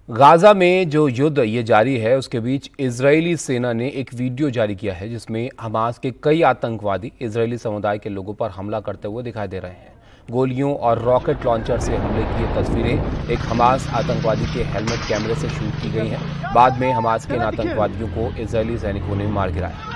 Gaza में जो युद्ध ये जारी है उसके बीच इजरायली सेना ने एक वीडियो जारी किया है जिसमें हमास के कई आतंकवादी इजरायली समुदाय के लोगों पर हमला करते हुए दिखाई दे रहे हैं। गोलियों और रॉकेट लॉन्चर से हमले की ये तस्वीरें एक हमास आतंकवादी के हेलमेट कैमरे से शूट की गई हैं। बाद में हमास के इन आतंकवादियों को इजरायली सैनिकों ने मार गिराया।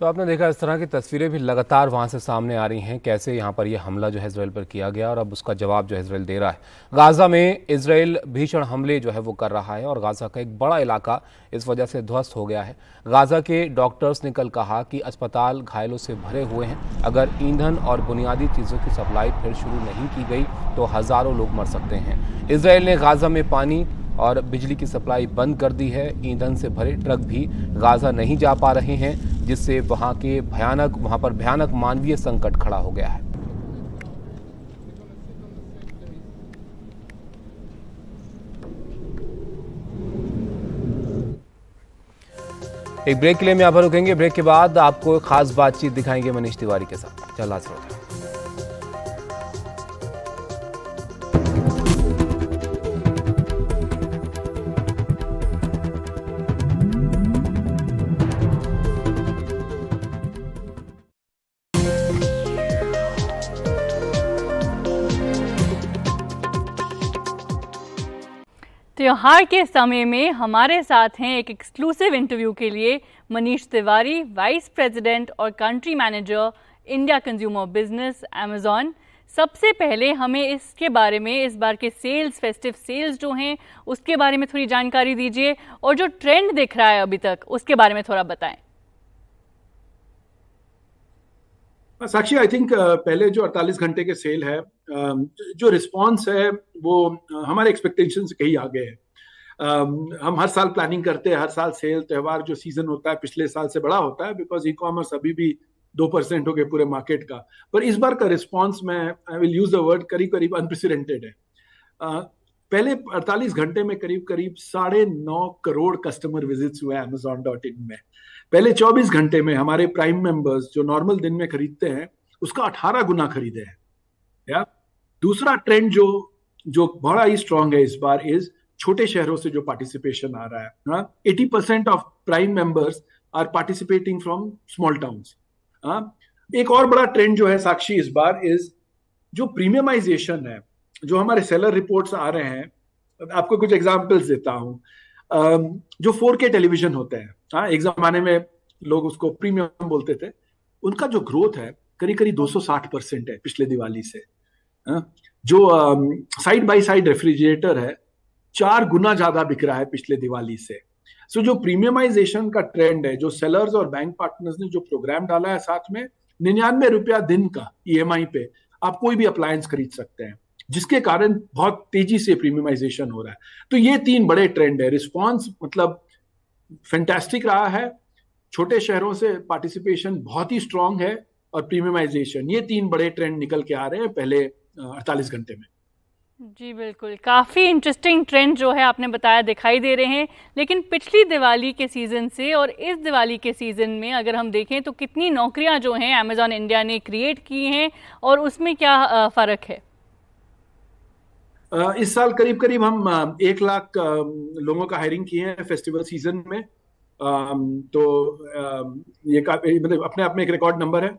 तो आपने देखा इस तरह की तस्वीरें भी लगातार वहां से सामने आ रही हैं, कैसे यहां पर यह हमला जो है इजराइल पर किया गया और अब उसका जवाब जो है इजराइल दे रहा है। गाजा में इजराइल भीषण हमले जो है वो कर रहा है और गाजा का एक बड़ा इलाका इस वजह से ध्वस्त हो गया है। गाजा के डॉक्टर्स ने कल कहा कि अस्पताल घायलों से भरे हुए हैं। अगर ईंधन और बुनियादी चीज़ों की सप्लाई फिर शुरू नहीं की गई तो हज़ारों लोग मर सकते हैं। इजराइल ने गाजा में पानी और बिजली की सप्लाई बंद कर दी है। ईंधन से भरे ट्रक भी गाजा नहीं जा पा रहे हैं, जिससे वहां पर भयानक मानवीय संकट खड़ा हो गया है। एक ब्रेक के लिए हम यहाँ पर रुकेंगे। ब्रेक के बाद आपको खास बातचीत दिखाएंगे मनीष तिवारी के साथ। चल हाजिर होता है। त्योहार के समय में हमारे साथ हैं एक एक्सक्लूसिव इंटरव्यू के लिए मनीष तिवारी, वाइस प्रेसिडेंट और country manager India consumer business Amazon. सबसे पहले हमें इसके बारे में, इस बार के सेल्स, फेस्टिव सेल्स जो हैं उसके बारे में थोड़ी जानकारी दीजिए और जो ट्रेंड दिख रहा है अभी तक उसके बारे में थोड़ा बताएं। साक्षी, आई थिंक पहले जो 48 घंटे के सेल है, जो रिस्पांस है वो हमारे एक्सपेक्टेशन से कहीं आगे है। हम हर साल प्लानिंग करते हैं, हर साल सेल त्योहार जो सीजन होता है पिछले साल से बड़ा होता है, बिकॉज ई कॉमर्स अभी भी 2% हो गए पूरे मार्केट का। पर इस बार का रिस्पांस में I will use the word करीब करीब अनप्रेसिडेंटेड है। पहले 48 घंटे में करीब करीब 9.5 करोड़ कस्टमर विजिट्स हुए Amazon.in में। पहले 24 घंटे में हमारे प्राइम मेंबर्स जो नॉर्मल दिन में खरीदते हैं उसका 18 गुना खरीदे हैं। या दूसरा ट्रेंड जो बड़ा ही स्ट्रांग है इस बार इज छोटे शहरों से जो पार्टिसिपेशन आ रहा है। 80% of prime members are participating from small towns. एक और बड़ा ट्रेंड जो है साक्षी इस बार इज जो प्रीमियमाइजेशन है। जो हमारे सेलर रिपोर्ट्स आ रहे हैं, आपको कुछ एग्जांपल्स देता हूं। जो 4K टेलीविजन होते हैं, एक जमाने में लोग उसको प्रीमियम बोलते थे, उनका जो ग्रोथ है करीब करीब 260% है पिछले दिवाली से। जो साइड बाय साइड रेफ्रिजरेटर है 4 गुना ज्यादा बिक रहा है पिछले दिवाली से। सो जो प्रीमियमाइजेशन का ट्रेंड है, जो सेलर्स और बैंक पार्टनर्स ने जो प्रोग्राम डाला है साथ में, 99 रुपया दिन का EMI पे आप कोई भी अप्लायंस खरीद सकते हैं, जिसके कारण बहुत तेजी से प्रीमियमाइजेशन हो रहा है। तो ये 3 बड़े ट्रेंड है। रिस्पॉन्स मतलब फैंटास्टिक रहा है, छोटे शहरों से पार्टिसिपेशन बहुत ही स्ट्रांग है, और प्रीमियमाइजेशन, ये 3 बड़े ट्रेंड निकल के आ रहे हैं पहले 48 घंटे में। जी बिल्कुल, काफ़ी इंटरेस्टिंग ट्रेंड जो है आपने बताया दिखाई दे रहे हैं। लेकिन पिछली दिवाली के सीज़न से और इस दिवाली के सीज़न में अगर हम देखें तो कितनी नौकरियां जो हैं अमेज़ॉन इंडिया ने क्रिएट की हैं और उसमें क्या फ़र्क है? इस साल करीब करीब हम 1 लाख लोगों का हायरिंग किए हैं फेस्टिवल सीजन में। तो ये मतलब अपने आप में एक रिकॉर्ड नंबर है।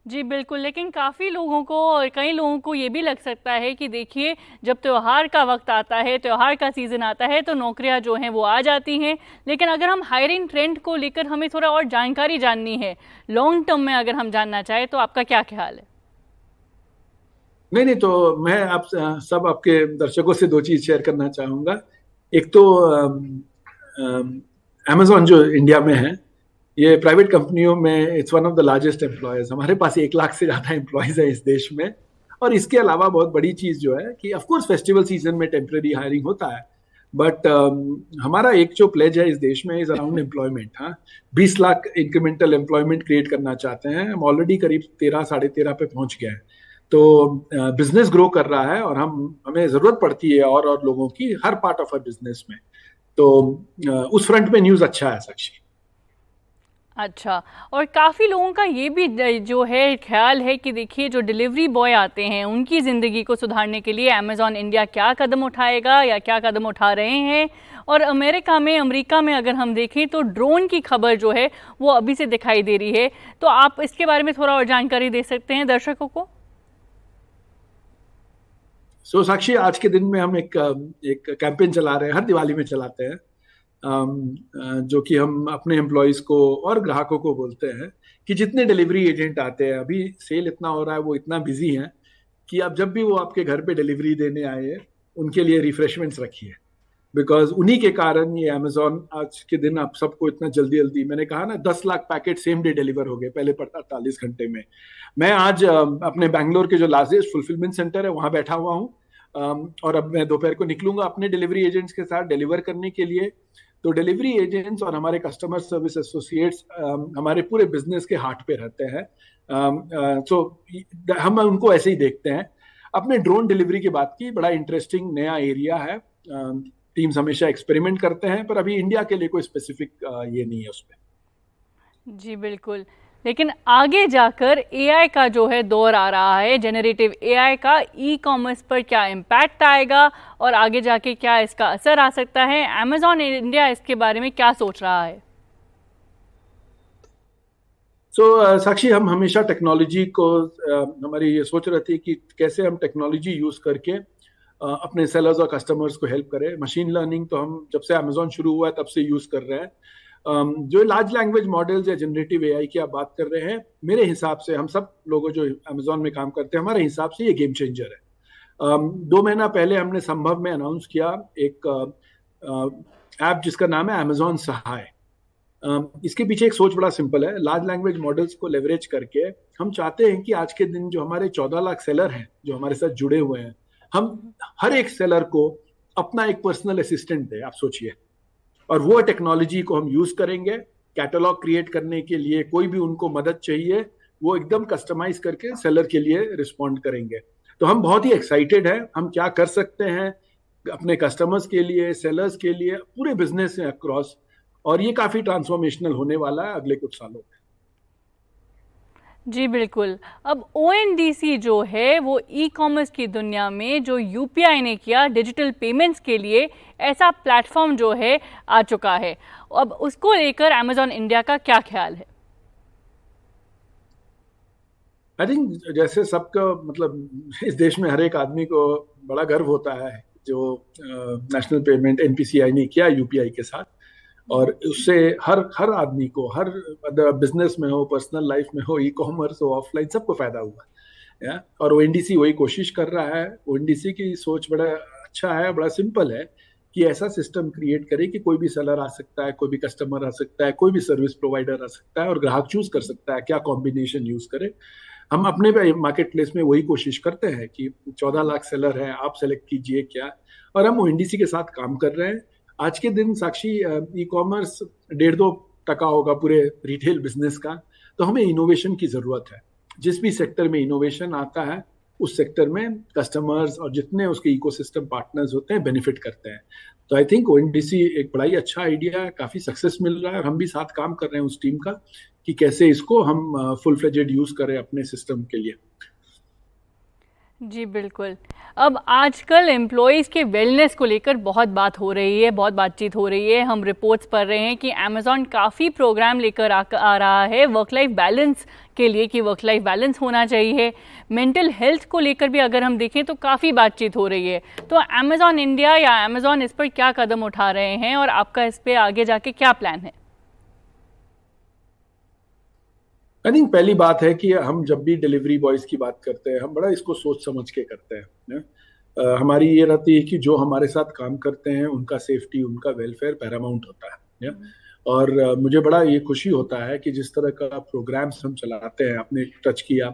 जी बिल्कुल, लेकिन काफ़ी लोगों को और कई लोगों को ये भी लग सकता है कि देखिए, जब त्योहार का वक्त आता है, त्योहार का सीज़न आता है, तो नौकरियां जो हैं वो आ जाती हैं। लेकिन अगर हम हायरिंग ट्रेंड को लेकर हमें थोड़ा और जानकारी जाननी है, लॉन्ग टर्म में अगर हम जानना चाहें, तो आपका क्या ख्याल है? नहीं नहीं, तो मैं आप सब आपके दर्शकों से दो चीज शेयर करना चाहूंगा। एक तो अमेजोन जो इंडिया में है, ये प्राइवेट कंपनियों में it's one of the largest employees. हमारे पास 1 लाख से ज्यादा एम्प्लॉयज है इस देश में। और इसके अलावा बहुत बड़ी चीज जो है कि ऑफ कोर्स फेस्टिवल सीजन में टेम्पररी हायरिंग होता है, बट हमारा एक जो प्लेज है इस देश में इज अराउंड एम्प्लॉयमेंट। हाँ, 20 लाख इंक्रीमेंटल एम्प्लॉयमेंट क्रिएट करना चाहते हैं। हम ऑलरेडी करीब 13 साढ़े 13 पे पहुंच गए हैं। तो बिजनेस ग्रो कर रहा है और हमें जरूरत पड़ती है और लोगों की हर पार्ट ऑफ अ बिजनेस में। तो उस फ्रंट में न्यूज अच्छा है साक्षी। अच्छा, और काफ़ी लोगों का ये भी जो है ख्याल है कि देखिए, जो डिलीवरी बॉय आते हैं उनकी ज़िंदगी को सुधारने के लिए अमेज़ॉन इंडिया क्या कदम उठाएगा या क्या कदम उठा रहे हैं। और अमेरिका में अगर हम देखें तो ड्रोन की खबर जो है वो अभी से दिखाई दे रही है। तो आप इसके बारे में थोड़ा और जानकारी दे सकते हैं दर्शकों को? साक्षी, आज के दिन में हम एक कैंपेन चला रहे हैं, हर दिवाली में चलाते हैं, जो कि हम अपने एम्प्लॉयज को और ग्राहकों को बोलते हैं कि जितने डिलीवरी एजेंट आते हैं, अभी सेल इतना हो रहा है, वो इतना बिजी हैं कि आप जब भी वो आपके घर पे डिलीवरी देने आए, उनके लिए रिफ्रेशमेंट्स रखिए। बिकॉज उन्हीं के कारण ये अमेजोन आज के दिन आप सबको इतना जल्दी जल्दी, मैंने कहा ना, 10 lakh packet same day deliver हो गए, पहले पड़ता 48 घंटे में। मैं आज अपने बैंगलोर के जो लार्जेस्ट फुलफिलमेंट सेंटर है वहां बैठा हुआ हूँ, और अब मैं दोपहर को निकलूंगा अपने डिलीवरी एजेंट्स के साथ डिलीवर करने के लिए। तो डिलीवरी एजेंट्स और हमारे कस्टमर सर्विस एसोसिएट्स हमारे पूरे बिजनेस के हार्ट पे रहते हैं। सो हम उनको ऐसे ही देखते हैं। अपने ड्रोन डिलीवरी की बात की, बड़ा इंटरेस्टिंग नया एरिया है। टीम्स हमेशा एक्सपेरिमेंट करते हैं, पर अभी इंडिया के लिए कोई स्पेसिफिक ये नहीं है उस पर। जी बिल्कुल, लेकिन आगे जाकर एआई का जो है दौर आ रहा है, जेनरेटिव एआई का, ई कॉमर्स पर क्या इम्पैक्ट आएगा और आगे जाके क्या इसका असर आ सकता है? अमेजॉन इंडिया इसके बारे में क्या सोच रहा है? साक्षी, हम हमेशा टेक्नोलॉजी को, हमारी ये सोच रहती है कि कैसे हम टेक्नोलॉजी यूज करके अपने सेलर्स और कस्टमर्स को हेल्प करें। मशीन लर्निंग तो हम जब से अमेजॉन शुरू हुआ है तब से यूज कर रहे हैं। जो लार्ज लैंग्वेज मॉडल्स या जनरेटिव एआई की आप बात कर रहे हैं, मेरे हिसाब से, हम सब लोगों जो अमेजॉन में काम करते हैं, हमारे हिसाब से ये गेम चेंजर है। 2 महीना पहले हमने संभव में अनाउंस किया एक ऐप जिसका नाम है अमेजॉन सहाय। इसके पीछे एक सोच बड़ा सिंपल है। लार्ज लैंग्वेज मॉडल्स को लेवरेज करके हम चाहते हैं कि आज के दिन जो हमारे 14 लाख सेलर हैं जो हमारे साथ जुड़े हुए हैं, हम हर एक सेलर को अपना एक पर्सनल असिस्टेंट दे। आप सोचिए, और वो टेक्नोलॉजी को हम यूज करेंगे कैटलॉग क्रिएट करने के लिए। कोई भी उनको मदद चाहिए, वो एकदम कस्टमाइज करके सेलर के लिए रिस्पॉन्ड करेंगे। तो हम बहुत ही एक्साइटेड हैं, हम क्या कर सकते हैं अपने कस्टमर्स के लिए, सेलर्स के लिए, पूरे बिजनेस में अक्रॉस। और ये काफी ट्रांसफॉर्मेशनल होने वाला है अगले कुछ सालों में। जी बिल्कुल। अब ओएनडीसी जो है वो ई कॉमर्स की दुनिया में जो यूपीआई ने किया डिजिटल पेमेंट्स के लिए, ऐसा प्लेटफॉर्म जो है आ चुका है। अब उसको लेकर अमेजॉन इंडिया का क्या ख्याल है? आई थिंक जैसे सबका, मतलब इस देश में हर एक आदमी को बड़ा गर्व होता है जो नेशनल पेमेंट एनपीसीआई ने किया यूपीआई के साथ। और उससे हर आदमी को, हर बिजनेस में हो, पर्सनल लाइफ में हो, ई कॉमर्स हो, ऑफलाइन, सबको फायदा हुआ। और ओएनडीसी वही कोशिश कर रहा है। ओएनडीसी की सोच बड़ा अच्छा है, बड़ा सिंपल है कि ऐसा सिस्टम क्रिएट करे कि कोई भी सेलर आ सकता है, कोई भी कस्टमर आ सकता है, कोई भी सर्विस प्रोवाइडर आ सकता है, और ग्राहक चूज कर सकता है क्या कॉम्बिनेशन यूज करे। हम अपने मार्केट प्लेस में वही कोशिश करते हैं कि 14 लाख सेलर है, आप सेलेक्ट कीजिए क्या। और हम ओएनडीसी के साथ काम कर रहे हैं। आज के दिन साक्षी, ई कॉमर्स 1.5-2% होगा पूरे रिटेल बिजनेस का। तो हमें इनोवेशन की जरूरत है। जिस भी सेक्टर में इनोवेशन आता है, उस सेक्टर में कस्टमर्स और जितने उसके इकोसिस्टम पार्टनर्स होते हैं बेनिफिट करते हैं। तो आई थिंक ओएनडीसी एक बड़ा ही अच्छा आइडिया है, काफी सक्सेस मिल रहा है, और हम भी साथ काम कर रहे हैं उस टीम का कि कैसे इसको हम फुल फ्लेजेड यूज करें अपने सिस्टम के लिए। जी बिल्कुल। अब आजकल एम्प्लॉयज़ के वेलनेस को लेकर बहुत बात हो रही है, बहुत बातचीत हो रही है। हम रिपोर्ट्स पढ़ रहे हैं कि अमेज़ॉन काफ़ी प्रोग्राम लेकर आ रहा है वर्क लाइफ बैलेंस के लिए, कि वर्क लाइफ बैलेंस होना चाहिए। मेंटल हेल्थ को लेकर भी अगर हम देखें तो काफ़ी बातचीत हो रही है। तो अमेज़ॉन इंडिया या अमेज़ॉन इस पर क्या कदम उठा रहे हैं और आपका इस पर आगे जाके क्या प्लान है? आई थिंक पहली बात है कि हम जब भी डिलीवरी बॉयज की बात करते हैं, हम बड़ा इसको सोच समझ के करते हैं। हमारी ये रहती है कि जो हमारे साथ काम करते हैं उनका सेफ्टी, उनका वेलफेयर पैरामाउंट होता है। और मुझे बड़ा ये खुशी होता है कि जिस तरह का प्रोग्राम्स हम चलाते हैं, आपने टच किया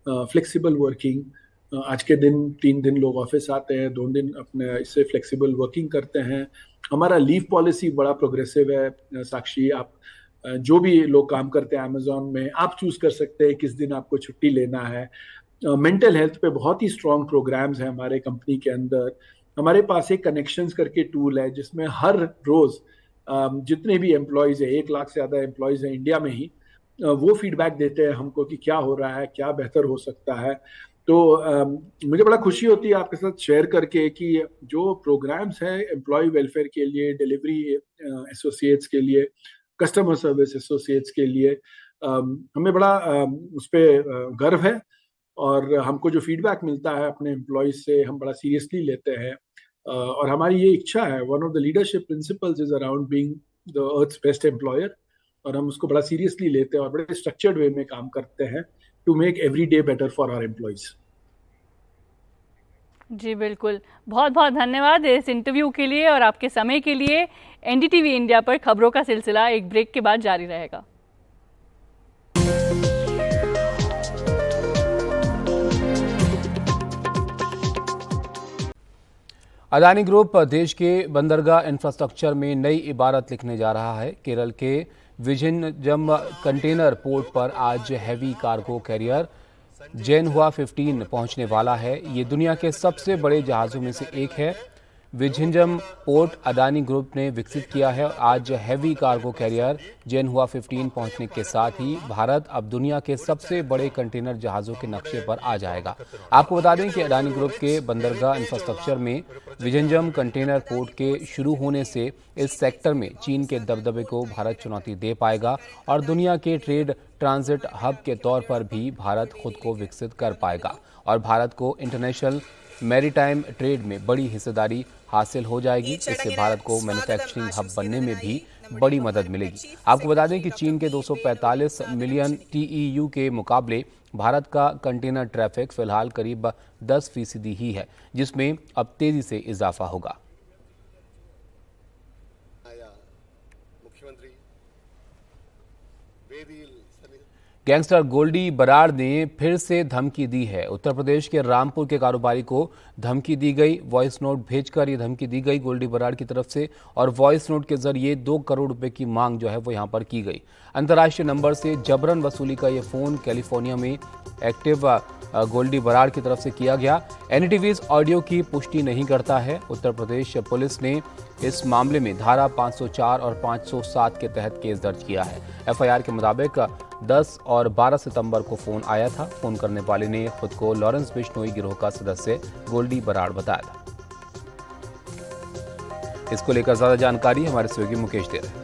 फ्लेक्सिबल वर्किंग। आज के दिन 3 दिन लोग ऑफिस आते हैं, 2 दिन अपने इससे फ्लेक्सिबल वर्किंग करते हैं। हमारा लीव पॉलिसी बड़ा प्रोग्रेसिव है। साक्षी, आप जो भी लोग काम करते हैं अमेज़ॉन में, आप चूज कर सकते हैं किस दिन आपको छुट्टी लेना है। मेंटल हेल्थ पे बहुत ही स्ट्रॉन्ग प्रोग्राम्स हैं हमारे कंपनी के अंदर। हमारे पास एक कनेक्शंस करके टूल है जिसमें हर रोज जितने भी एम्प्लॉयज है, 1 लाख से ज्यादा एम्प्लॉयज हैं इंडिया में ही, वो फीडबैक देते हैं हमको कि क्या हो रहा है, क्या बेहतर हो सकता है। तो मुझे बड़ा खुशी होती है आपके साथ शेयर करके कि जो प्रोग्राम्स हैं एम्प्लॉय वेलफेयर के लिए, डिलीवरी एसोसिएट्स के लिए, कस्टमर सर्विस एसोसिएट्स के लिए, हमें बड़ा उस पर गर्व है। और हमको जो फीडबैक मिलता है अपने एम्प्लॉयज से, हम बड़ा सीरियसली लेते हैं। और हमारी ये इच्छा है, one of the leadership principles is around being the earth's best employer, और हम उसको बड़ा सीरियसली लेते हैं और बड़े स्ट्रक्चर्ड वे में काम करते हैं to make every day better for our employees. जी बिल्कुल, बहुत बहुत धन्यवाद इस इंटरव्यू के लिए और आपके समय के लिए। एनडीटीवी इंडिया पर खबरों का सिलसिला एक ब्रेक के बाद जारी रहेगा। अदानी ग्रुप देश के बंदरगाह इंफ्रास्ट्रक्चर में नई इबारत लिखने जा रहा है। केरल के विझिन्नम कंटेनर पोर्ट पर आज हैवी कार्गो कैरियर जेनहुआ 15 पहुंचने वाला है। ये दुनिया के सबसे बड़े जहाज़ों में से एक है। विझिन्नम पोर्ट अदानी ग्रुप ने विकसित किया है। आज हैवी कार्गो कैरियर जेनहुआ 15 पहुंचने के साथ ही भारत अब दुनिया के सबसे बड़े कंटेनर जहाज़ों के नक्शे पर आ जाएगा। आपको बता दें कि अदानी ग्रुप के बंदरगाह इंफ्रास्ट्रक्चर में विझिन्नम कंटेनर पोर्ट के शुरू होने से इस सेक्टर में चीन के दबदबे को भारत चुनौती दे पाएगा और दुनिया के ट्रेड ट्रांजिट हब के तौर पर भी भारत खुद को विकसित कर पाएगा और भारत को इंटरनेशनल मैरीटाइम ट्रेड में बड़ी हिस्सेदारी हासिल हो जाएगी। इससे भारत को मैन्युफैक्चरिंग हब बनने में भी बड़ी मदद मिलेगी। आपको बता दें कि चीन के 245 मिलियन TEU के मुकाबले भारत का कंटेनर ट्रैफिक फिलहाल करीब 10% ही है, जिसमें अब तेजी से इजाफा होगा। गैंगस्टर गोल्डी बराड़ ने फिर से धमकी दी है। उत्तर प्रदेश के रामपुर के कारोबारी को धमकी दी गई। वॉइस नोट भेजकर ये धमकी दी गई गोल्डी बराड़ की तरफ से और वॉइस नोट के जरिए 2 करोड़ रुपए की मांग जो है वो यहां पर की गई। अंतर्राष्ट्रीय नंबर से जबरन वसूली का ये फोन कैलिफोर्निया में एक्टिव गोल्डी बराड़ की तरफ से किया गया। एनडीटीवी इस ऑडियो की पुष्टि नहीं करता है। उत्तर प्रदेश पुलिस ने इस मामले में धारा 504 और 507 के तहत केस दर्ज किया है। एफआईआर के मुताबिक 10 और 12 सितंबर को फोन आया था। फोन करने वाले ने खुद को लॉरेंस बिश्नोई गिरोह का सदस्य गोल्डी बराड़ बताया था। इसको लेकर ज्यादा जानकारी हमारे सहयोगी मुकेश दे रहे हैं।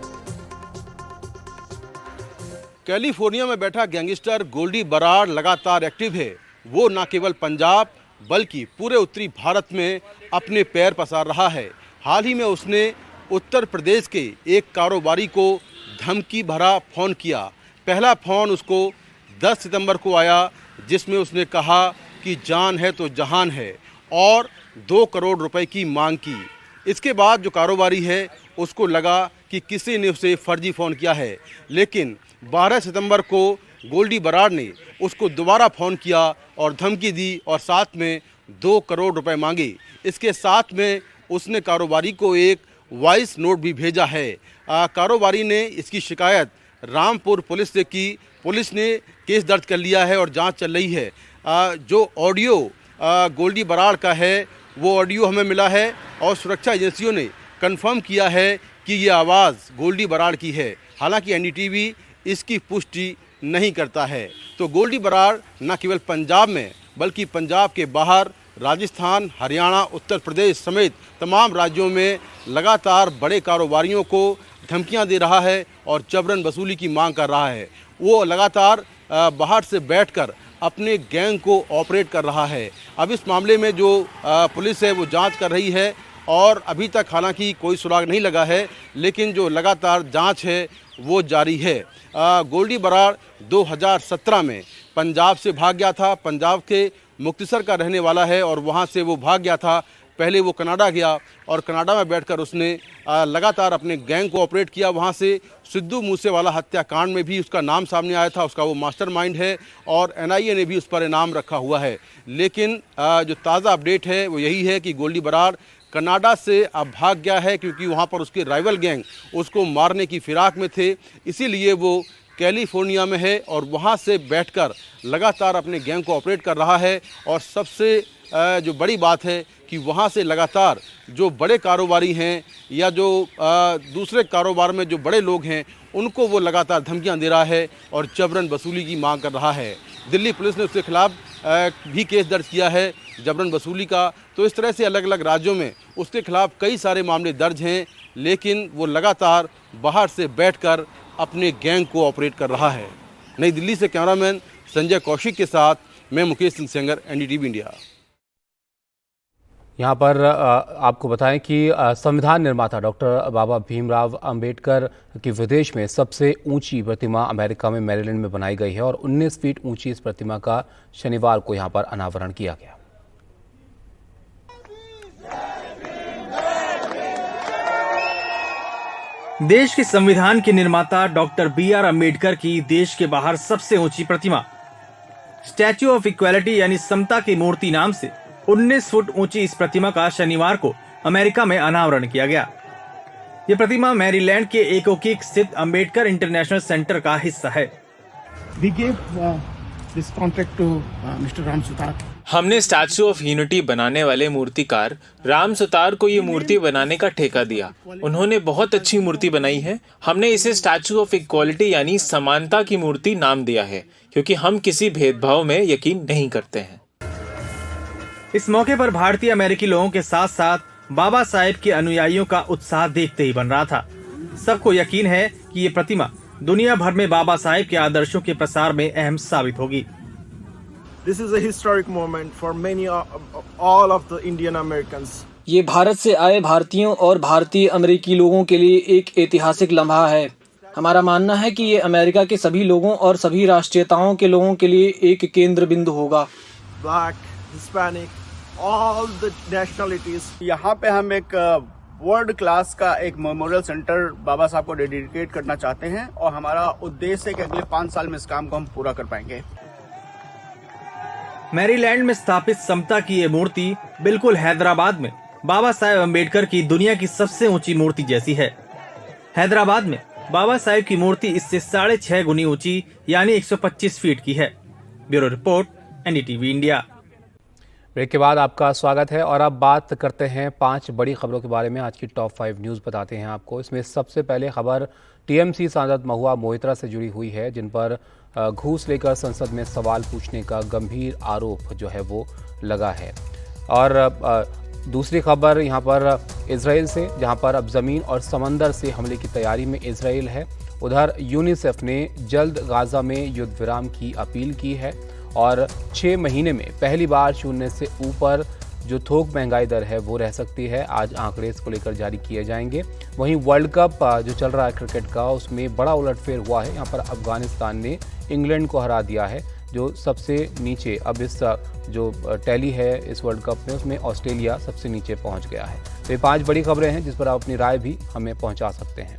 कैलिफोर्निया में बैठा गैंगस्टर गोल्डी बराड़ लगातार एक्टिव है। वो न केवल पंजाब बल्कि पूरे उत्तरी भारत में अपने पैर पसार रहा है। हाल ही में उसने उत्तर प्रदेश के एक कारोबारी को धमकी भरा फोन किया। पहला फोन उसको 10 सितंबर को आया, जिसमें उसने कहा कि जान है तो जहान है और 2 करोड़ रुपए की मांग की। इसके बाद जो कारोबारी है उसको लगा कि किसी ने उसे फर्जी फ़ोन किया है, लेकिन 12 सितंबर को गोल्डी बराड़ ने उसको दोबारा फ़ोन किया और धमकी दी और साथ में 2 करोड़ रुपए मांगे। इसके साथ में उसने कारोबारी को एक वॉइस नोट भी भेजा है। कारोबारी ने इसकी शिकायत रामपुर पुलिस से की। पुलिस ने केस दर्ज कर लिया है और जांच चल रही है। जो ऑडियो गोल्डी बराड़ का है वो ऑडियो हमें मिला है और सुरक्षा एजेंसियों ने कंफर्म किया है कि ये आवाज़ गोल्डी बराड़ की है। हालांकि एनडीटीवी इसकी पुष्टि नहीं करता है। तो गोल्डी बराड़ न केवल पंजाब में बल्कि पंजाब के बाहर राजस्थान, हरियाणा, उत्तर प्रदेश समेत तमाम राज्यों में लगातार बड़े कारोबारियों को धमकियां दे रहा है और जबरन वसूली की मांग कर रहा है। वो लगातार बाहर से बैठकर अपने गैंग को ऑपरेट कर रहा है। अब इस मामले में जो पुलिस है वो जांच कर रही है और अभी तक हालांकि कोई सुराग नहीं लगा है, लेकिन जो लगातार जांच है वो जारी है। गोल्डी बराड़ 2017 में पंजाब से भाग गया था। पंजाब के मुक्तसर का रहने वाला है और वहाँ से वो भाग गया था। पहले वो कनाडा गया और कनाडा में बैठकर उसने लगातार अपने गैंग को ऑपरेट किया। वहाँ से सिद्धू मूसेवाला हत्याकांड में भी उसका नाम सामने आया था, उसका वो मास्टरमाइंड है और एनआईए ने भी उस पर इनाम रखा हुआ है। लेकिन जो ताज़ा अपडेट है वो यही है कि गोल्डी बराड़ कनाडा से अब भाग गया है, क्योंकि वहाँ पर उसके राइवल गैंग उसको मारने की फिराक में थे। इसीलिए वो कैलिफोर्निया में है और वहाँ से बैठकर लगातार अपने गैंग को ऑपरेट कर रहा है। और सबसे जो बड़ी बात है कि वहाँ से लगातार जो बड़े कारोबारी हैं या जो दूसरे कारोबार में जो बड़े लोग हैं उनको वो लगातार धमकियाँ दे रहा है और जबरन वसूली की मांग कर रहा है। दिल्ली पुलिस ने उसके खिलाफ भी केस दर्ज किया है जबरन वसूली का। तो इस तरह से अलग अलग राज्यों में उसके खिलाफ कई सारे मामले दर्ज हैं, लेकिन वो लगातार बाहर से बैठकर अपने गैंग को ऑपरेट कर रहा है। नई दिल्ली से कैमरामैन संजय कौशिक के साथ मैं मुकेश सिंह सेंगर, एनडीटीवी इंडिया। यहाँ पर आपको बताएं कि संविधान निर्माता डॉक्टर बाबा भीमराव अंबेडकर की विदेश में सबसे ऊंची प्रतिमा अमेरिका में मैरीलैंड में बनाई गई है और 19 फीट ऊंची इस प्रतिमा का शनिवार को यहाँ पर अनावरण किया गया। देश के संविधान के निर्माता डॉक्टर बी.आर. अंबेडकर की देश के बाहर सबसे ऊंची प्रतिमा स्टैच्यू ऑफ इक्वालिटी यानी समता की मूर्ति नाम से 19 फुट ऊंची इस प्रतिमा का शनिवार को अमेरिका में अनावरण किया गया। ये प्रतिमा मैरीलैंड के एकोकीक स्थित अंबेडकर इंटरनेशनल सेंटर का हिस्सा है। We gave this contract to Mr. Ram Sutar. हमने स्टैच्यू ऑफ यूनिटी बनाने वाले मूर्तिकार राम सुतार को ये मूर्ति बनाने का ठेका दिया। उन्होंने बहुत अच्छी मूर्ति बनाई है। हमने इसे स्टैच्यू ऑफ इक्वालिटी यानी समानता की मूर्ति नाम दिया है, क्योंकि हम किसी भेदभाव में यकीन नहीं करते हैं। इस मौके पर भारतीय अमेरिकी लोगों के साथ साथ बाबा साहेब के अनुयायियों का उत्साह देखते ही बन रहा था। सबको यकीन है कि ये प्रतिमा दुनिया भर में बाबा साहेब के आदर्शों के प्रसार में अहम साबित होगी। This is a historic moment for many, all of the Indian Americans. ये भारत से आए भारतीयों और भारतीय अमेरिकी लोगों के लिए एक ऐतिहासिक लम्हा है। हमारा मानना है कि ये अमेरिका के सभी लोगों और सभी राष्ट्रीयताओं के लोगों के लिए एक केंद्र बिंदु होगा। Black, Hispanic, all the nationalities. यहाँ पे हम एक वर्ल्ड क्लास का एक मेमोरियल सेंटर बाबा साहब को डेडिकेट करना चाहते हैं और हमारा उद्देश्य है कि अगले 5 साल में इस काम को हम पूरा कर पाएंगे। मैरीलैंड में स्थापित समता की ये मूर्ति बिल्कुल हैदराबाद में बाबा साहेब अम्बेडकर की दुनिया की सबसे ऊंची मूर्ति जैसी है। हैदराबाद में बाबा साहेब की मूर्ति इससे 6.5 गुनी ऊंची यानी 125 फीट की है। Bureau report, NDTV India. Break के बाद आपका स्वागत है और अब बात करते हैं 5 बड़ी खबरों के बारे में। आज की टॉप 5 न्यूज़ बताते हैं आपको। इसमें सबसे पहले खबर टीएमसी सांसद महुआ मोइत्रा से जुड़ी हुई है, जिन पर घूस लेकर संसद में सवाल पूछने का गंभीर आरोप जो है वो लगा है। और दूसरी खबर यहाँ पर इजराइल से, जहाँ पर अब ज़मीन और समंदर से हमले की तैयारी में इजराइल है। उधर यूनिसेफ ने जल्द गाज़ा में युद्ध विराम की अपील की है और 6 महीने में पहली बार शून्य से ऊपर जो थोक महंगाई दर है वो रह सकती है। आज आंकड़े इसको लेकर जारी किए जाएंगे। वहीं वर्ल्ड कप जो चल रहा है क्रिकेट का, उसमें बड़ा उलटफेर हुआ है। यहाँ पर अफगानिस्तान ने इंग्लैंड को हरा दिया है, जो सबसे नीचे अब इस जो टैली है इस वर्ल्ड कप में, उसमें ऑस्ट्रेलिया सबसे नीचे पहुँच गया है। तो ये 5 बड़ी खबरें हैं जिस पर आप अपनी राय भी हमें पहुँचा सकते हैं।